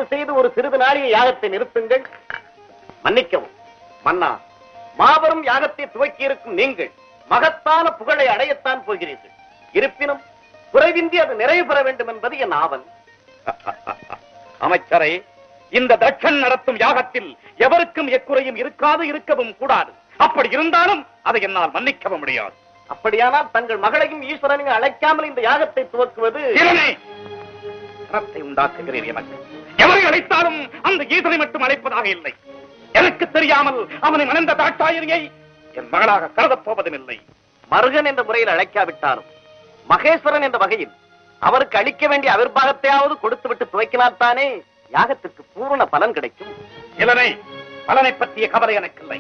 தயவு செய்து ஒரு சிறிது நாளிகை யாகத்தை நிறுத்துங்கள். மன்னிக்கவும் மன்னா, மாபெரும் யாகத்தை துவக்கி இருக்கும் நீங்கள் மகத்தான புகழை அடையத்தான் போகிறீர்கள். இருப்பினும் குறைவின்றி அது நிறைவு பெற வேண்டும் என்பது என் ஆவல். அமைச்சரை, இந்த தட்சன் நடத்தும் யாகத்தில் எவருக்கும் எக்குறையும் இருக்காது, இருக்கவும் கூடாது. அப்படி இருந்தாலும் அதை என்னால் மன்னிக்கவும் முடியாது. அப்படியானால் தங்கள் மகளையும் ஈஸ்வரனையும் அழைக்காமல் இந்த யாகத்தை துவக்குவது உண்டாக்குகிறேன். எனக்கு எவரை அழைத்தாலும் அந்த ஈசனை மட்டும் அழைப்பதாக இல்லை. எனக்கு தெரியாமல் அவனை மணந்த தாட்சாயணியை என் மகளாக கருதப் போவதும் இல்லை. மருகன் என்ற முறையில் அழைக்காவிட்டாலும் மகேஸ்வரன் என்ற வகையில் அவருக்கு அளிக்க வேண்டிய அவிர்வாகத்தையாவது கொடுத்துவிட்டு துவைக்கினால்தானே யாகத்திற்கு பூர்ண பலன் கிடைக்கும். இளனை, பலனை பற்றிய கவலை எனக்கு இல்லை.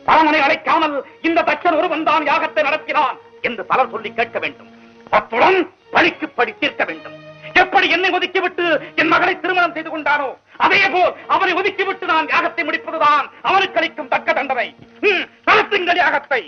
பலனை அழைக்காமல் இந்த தட்சன் ஒருவன் தான் யாகத்தை நடத்தினான் என்று பலர் சொல்லி கேட்க வேண்டும். அத்துடன் பழிக்கு படி தீர்க்க வேண்டும். எப்படி என்னை ஒதுக்கிவிட்டு என் மகளை திருமணம் செய்து கொண்டானோ அதே போல் அவனை ஒதுக்கிவிட்டு நான் யாகத்தை முடிப்பதுதான் அவனுக்கு அளிக்கும் தக்க தண்டனை. நடத்துங்கள் யாகத்தை.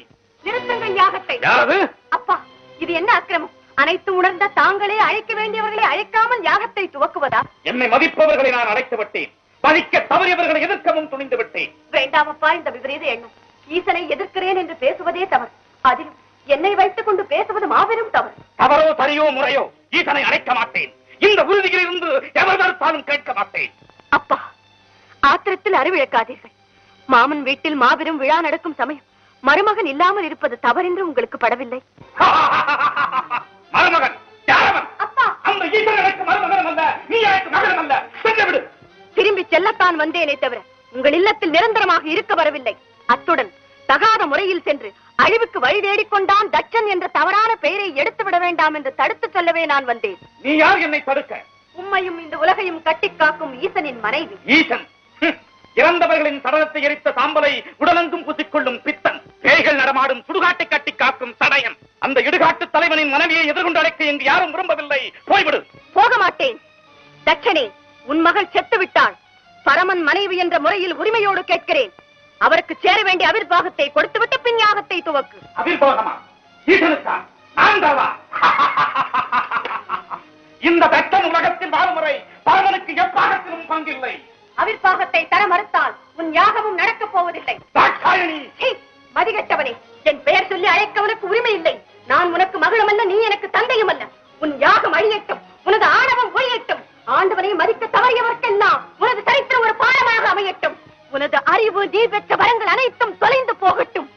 நிறுத்துங்கள் யாகத்தை. யாரது? அப்பா, இது என்ன அக்கிரமம்? அனைத்து உணர்ந்த தாங்களே அழைக்க வேண்டியவர்களை அழைக்காமல் யாகத்தை துவக்குவதா? என்னை மதிப்பவர்களை நான் அழைத்து விட்டேன். பழிக்க தவறியவர்களை எதிர்க்கவும் துணிந்து விட்டேன். வேண்டாமப்பா இந்த விபரீத எண்ணம். ஈசனை எதிர்க்கிறேன் என்று பேசுவதே தவறு. அதிலும் என்னை வைத்துக் கொண்டு பேசுவது மாபெரும் தவறு. தவறோ சரியோ முறையோ ஈசனை அழைக்க மாட்டேன். இந்த உறுதியில் இருந்து எவர் தடுத்தாலும் கேட்க மாட்டேன். அப்பா, ஆத்திரத்தில் அறிவிழக்காதீர்கள். மாமன் வீட்டில் மாபெரும் விழா நடக்கும் சமயம் மருமகன் இல்லாமல் இருப்பது தவறென்று உங்களுக்கு படவில்லை? மருமகன் யாரவன்? அப்பா, அந்த ஈசன் எனக்கு மருமகன் அல்ல, நீ எனக்கு மகன் அல்ல. சென்றுவிடு. திரும்பி செல்லத்தான் வந்தேனே தவிர உங்கள் இல்லத்தில் நிரந்தரமாக இருக்க வரவில்லை. அத்துடன் தகாத முறையில் சென்று அழிவுக்கு வழி தேடிக்கொண்டான் தட்சன் என்ற தவறான பெயரை எடுத்து விட வேண்டாம் என்று தடுத்து சொல்லவே நான் வந்தேன். நீ யார் என்னை தடுக்க? உம்மையும் இந்த உலகையும் கட்டி காக்கும் ஈசனின் மனைவி. ஈசன் இறந்தவர்களின் சடலத்தை எரித்த சாம்பலை உடலெங்கும் பூசிக்கொள்ளும் பித்தன், பேய்கள் நடமாடும் சுடுகாட்டை கட்டி காக்கும் சடையன். அந்த இடுகாட்டு தலைவனின் மனைவியை எதிர்கொண்டு அழைக்க இங்கு யாரும் விரும்பவில்லை. போய்விடு. போக மாட்டேன். தட்சனே, உன் மகள் செத்து விட்டாள். பரமன் மனைவி என்ற முறையில் உரிமையோடு கேட்கிறேன். அவருக்கு சேர வேண்டிய அவிர்வாகத்தை கொடுத்துவிட்டு பின் யாகத்தை துவக்கு. அவிர்வாகமா? ஈசனுக்கா? நான் தரவா? இந்த தட்சன் உலகத்தில் வாழும் முறை பரமனுக்கு எப்பாகத்திலும் பங்கில்லை. அவிர்வாகத்தை தர மறுத்தால் உன் யாகமும் நடக்கப் போவதில்லை. மதிகட்டவனே, என் பெயர் சொல்லி அழைக்கவனுக்கு உரிமை இல்லை. நான் உனக்கு மகளும் அல்ல, நீ எனக்கு தந்தையும் அல்ல. உன் யாகம் அழியட்டும், உனது ஆணவம் ஒழியட்டும். ஆண்டவனை மதிக்க தவறியவர்க்கெல்லாம் உனது சரித்திரம் ஒரு பாடமாக அமையட்டும். உனது அறிவு, நீ பெற்ற வரங்கள் அனைத்தும் தொலைந்து போகட்டும்.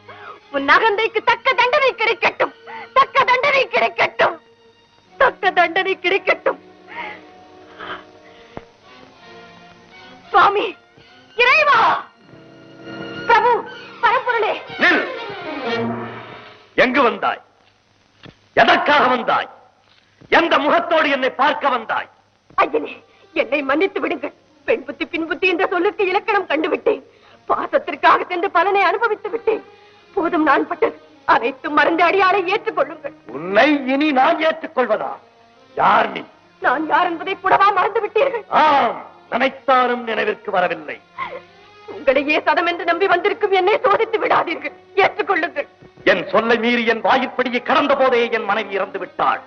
உன் அகந்தைக்கு தக்க தண்டனை கிடைக்கட்டும். தக்க தண்டனை கிடைக்கட்டும். தக்க தண்டனை கிடைக்கட்டும். சுவாமி, இறைவா, பிரபு, பரம்பொருளே. எங்கு வந்தாய்? எதற்காக வந்தாய்? எந்த முகத்தோடு என்னை பார்க்க வந்தாய்? ஐயனே, என்னை மன்னித்து விடுங்கள். பெண் புத்தி பின் புத்தி என்ற சொல்லுக்கு இலக்கணம் கண்டுவிட்டேன். பாசத்திற்காக சென்று பலனை அனுபவித்து விட்டேன். போதும், நான் பட்டது அனைத்தும் மறந்து அடியாரை ஏற்றுக்கொள்ளுங்கள். உன்னை இனி நான் ஏற்றுக்கொள்வதா? யார் நீ? நான் யார் என்பதை கூடவா மறந்து விட்டீர்கள்? நினைத்தாலும் நினைவிற்கு வரவில்லை. உங்களையே சதம் என்று நம்பி வந்திருக்கும் என்னை சோதித்து விடாதீர்கள். ஏற்றுக்கொள்ளுங்கள். என் சொல்லை மீறி என் வாயிற்படியை கடந்த போதே என் மனைவி இறந்து விட்டாள்.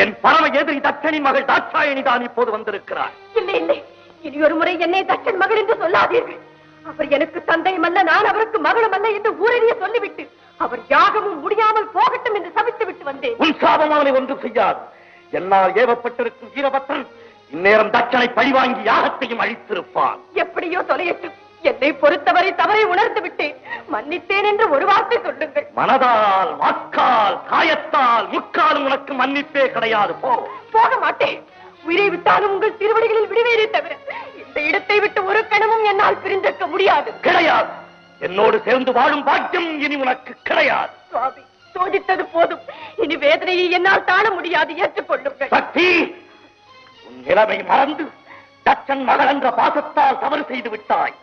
என் பரம எதிரி தட்சனின் மகள் தாட்சாயணி தான் இப்போது வந்திருக்கிறார். இல்லை இல்லை, இனி ஒரு முறை என்னை தட்சன் மகள் என்று சொல்லாதீர்கள். அவர் எனக்கு தந்தையும் அல்ல, நான் அவருக்கு மகளும் அல்ல என்று ஊரறிய சொல்லிவிட்டு அவர் யாகமும் முடியாமல் போகட்டும் என்று சபித்து விட்டு வந்தேன். உன் சாபம் அவனை ஒன்றும் செய்யாது. என்னால் ஏவப்பட்டிருக்கும் வீரபத்ரன் இந்நேரம் தட்சனை பழிவாங்கி யாகத்தையும் அழித்திருப்பான். எப்படியோ தொலையட்டும். என்னை பொறுத்தவரை தவறை உணர்ந்து விட்டேன். மன்னித்தேன் என்று ஒரு வார்த்தை சொல்லுங்கள். மனதால், வாக்கால், காயத்தால், முக்காலும் உனக்கு மன்னிப்பே கிடையாது. போக மாட்டேன். உயிரை விட்டாலும் உங்கள் திருவடிகளில் விடுவேனே தவிர இந்த இடத்தை விட்டு ஒரு கணமும் என்னால் பிரிந்திருக்க முடியாது. கிடையாது. என்னோடு சேர்ந்து வாழும் பாக்கியம் இனி உனக்கு கிடையாது. சுவாமி, சோதித்தது போதும். இனி வேதனையை என்னால் தாழ முடியாது. ஏற்றுக்கொள்ளுங்கள். சக்தி, உன் நிலைமை மறந்து தட்சன் மகள் என்ற பாசத்தால் தவறு செய்து விட்டாய்.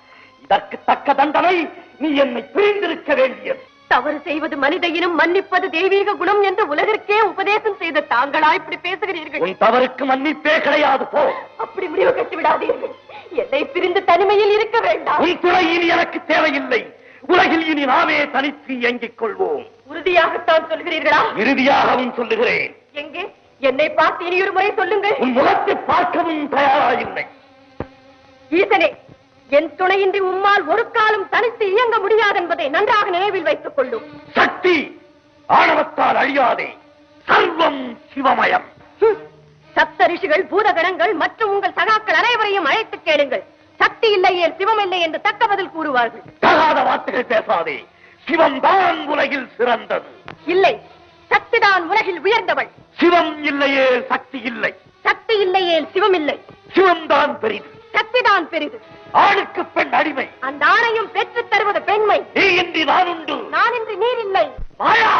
இதற்கு தக்க தண்டனை நீ என்னை பிரிந்திருக்க வேண்டியது. தவறு செய்வது மனித இனம், மன்னிப்பது தெய்வீக குணம் என்று உலகிற்கே உபதேசம் செய்த தாங்களா இப்படி பேசுகிறீர்கள்? உன் தவறுக்கு மன்னிப்பே கிடையாது. போ. அப்படி முடிவு கட்டி விடாதீர்கள். என்னை பிரிந்து தனிமையில் இருக்க வேண்டாம். உன் துணை இனி எனக்கு தேவையில்லை. உலகில் இனி நாமே தனித்து இயங்கிக் கொள்வோம். உறுதியாகத்தான் சொல்கிறீர்களா? இறுதியாகவும் சொல்லுகிறேன். எங்கே என்னை பார்த்து இனி ஒரு முறை சொல்லுங்கள். உன் முகத்தை பார்க்கவும் தயாராயில்லை. ஈசனே, என் துணையின்றி உம்மால் ஒரு காலம் தனித்து இயங்க முடியாது என்பதை நன்றாக நினைவில் வைத்துக் கொள்ளும். சக்தி ஆணவத்தால் அழியாதே, சர்வம் சிவமயம். சப்த ரிஷிகள், பூதகணங்கள் மற்றும் உங்கள் சகாக்கள் அனைவரையும் அழைத்து கேளுங்கள். சக்தி இல்லையே சிவம் இல்லை என்று தக்க பதில் கூறுவார்கள். தகாத வார்த்தைகள் பேசாதே. சிவம் தான் உலகில் சிறந்தது. இல்லை, சக்திதான் உலகில் உயர்ந்தவள். சிவம் இல்லையே சக்தி இல்லை. சக்தி இல்லையே சிவம் இல்லை. சிவம் தான் பெரிது, சக்திதான் பெரிது. ஆணுக்கு பெண் அடிமை. அந்த ஆணையும் பெற்றுத் தருவது பெண்மை. நீ இன்றி நான் உண்டு, நான் இன்றி நீர் இல்லை. மாயா.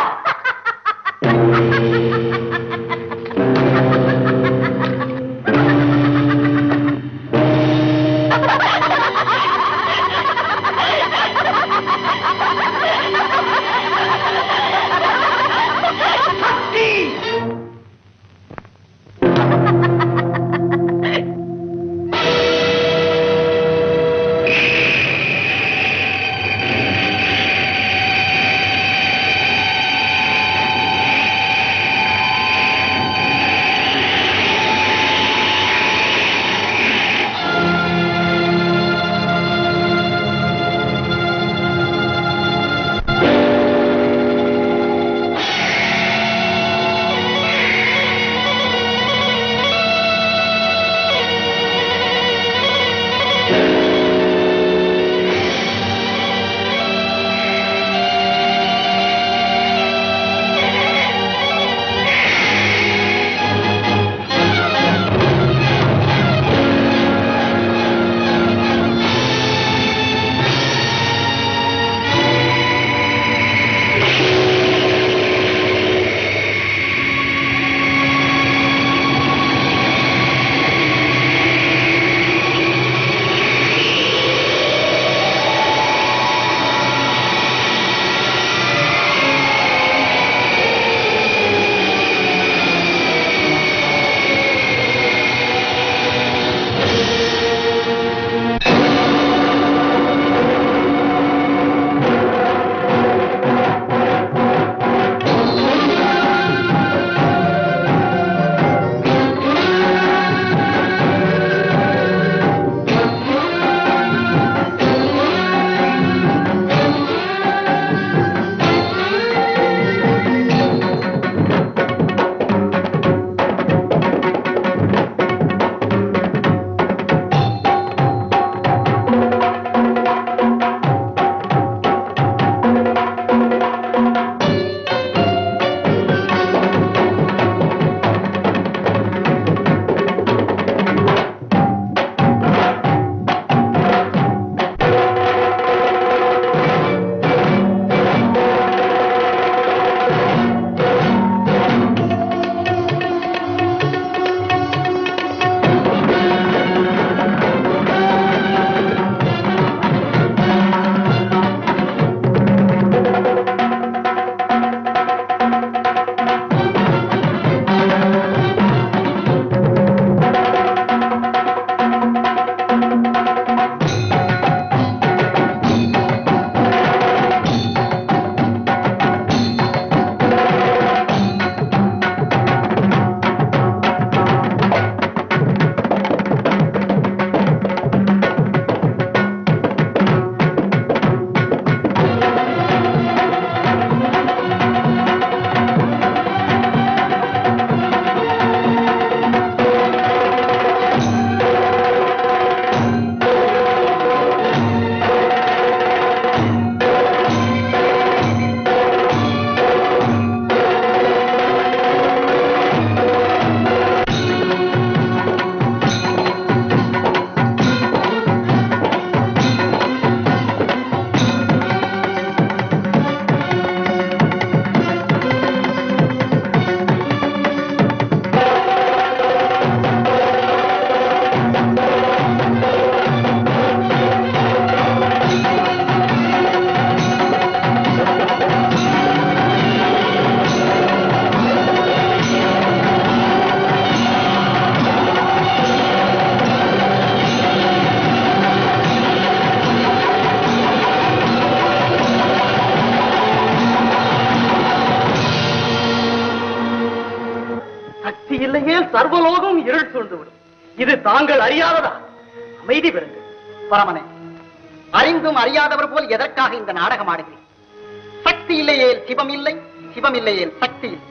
சர்வலோகம் இருள் சூழ்ந்துவிடும். இது தாங்கள் அறியாததா? அமைதி பெறுங்கள். பரமனே, அறிந்தும் அறியாதவர் போல் எதற்காக இந்த நாடகம் ஆடுகிறேன்? சக்தி இல்லையேல் சிவம் இல்லை, சிவம் இல்லையேல் சக்தி இல்லை.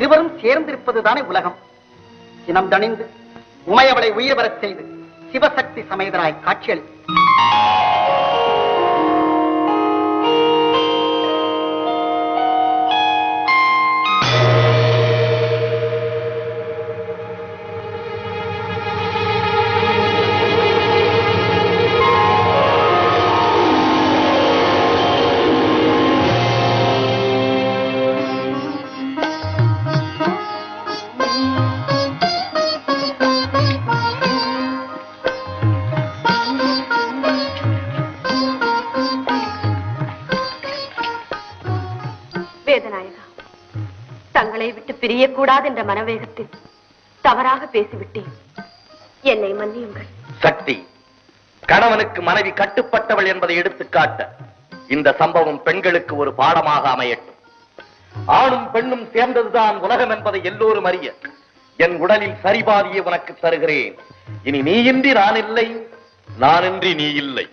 இருவரும் சேர்ந்திருப்பதுதானே உலகம். சினம் தணிந்து உமையவளை உயிர் வரச் செய்து சிவசக்தி சமேதராய் காட்சியளி. வேதநாயகா, தங்களை விட்டு பிரியக்கூடாது என்ற மனவேகத்தில் தவறாக பேசிவிட்டேன். என்னை மன்னியுங்கள். சக்தி, கணவனுக்கு மனைவி கட்டுப்பட்டவள் என்பதை எடுத்துக்காட்ட இந்த சம்பவம் பெண்களுக்கு ஒரு பாடமாக அமையட்டும். ஆணும் பெண்ணும் சேர்ந்ததுதான் உலகம் என்பதை எல்லோரும் அறிய என் உடலில் சரிபாதியை உனக்கு தருகிறேன். இனி நீ இன்றி நான் இல்லை, நான் இன்றி நீ இல்லை.